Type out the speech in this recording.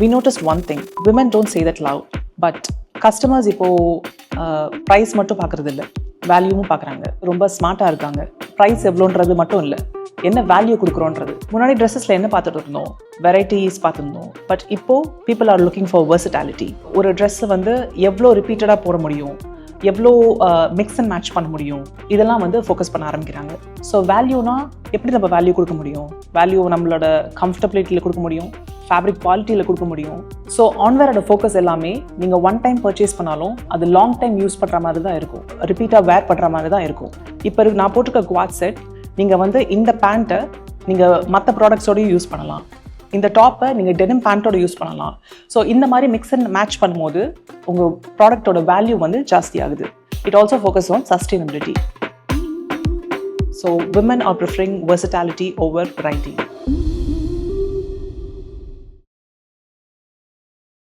we noticed one thing. Women don't say that loud, but customers இப்போ price மட்டும் பார்க்குறது இல்லை, வேல்யூவும் பார்க்குறாங்க. ரொம்ப ஸ்மார்ட்டாக இருக்காங்க. ப்ரைஸ் எவ்வளோன்றது மட்டும் இல்லை, என்ன வேல்யூ கொடுக்குறோன்றது. முன்னாடி ட்ரெஸ்ஸஸில் என்ன பார்த்துட்டு இருந்தோம், வெரைட்டிஸ் பார்த்துருந்தோம். பட் இப்போது people are looking for versatility. ஒரு ட்ரெஸ்ஸை வந்து எவ்வளோ ரிப்பீட்டடாக போட முடியும், எவ்வளோ மிக்ஸ் அண்ட் மேட்ச் பண்ண முடியும், இதெல்லாம் வந்து ஃபோக்கஸ் பண்ண ஆரம்பிக்கிறாங்க. ஸோ வேல்யூனா எப்படி நம்ம வேல்யூ கொடுக்க முடியும்? வேல்யூ நம்மளோட கம்ஃபர்டபிலிட்டியில் கொடுக்க முடியும், ஃபேப்ரிக் குவாலிட்டியில் கொடுக்க முடியும். ஸோ ஆன்வேரோட ஃபோக்கஸ் எல்லாமே நீங்கள் ஒன் டைம் பர்ச்சேஸ் பண்ணாலும் அது லாங் டைம் யூஸ் பண்ணுற மாதிரி தான் இருக்கும், ரிப்பீட்டாக வேர் பண்ணுற மாதிரி தான் இருக்கும். இப்போ நான் போட்டிருக்க குவாட் செட் நீங்கள் வந்து இந்த பேண்ட்டை நீங்கள் மற்ற ப்ராடக்ட்ஸோடையும் யூஸ் பண்ணலாம், இந்த டாப்பை நீங்கள் டெனிம் பேண்ட்டோட யூஸ் பண்ணலாம். ஸோ இந்த மாதிரி மிக்ஸ் அண்ட் மேட்ச் பண்ணும்போது உங்கள் ப்ராடக்டோட வேல்யூ வந்து ஜாஸ்தி ஆகுது. It also focus on sustainability. So women are preferring versatility over variety.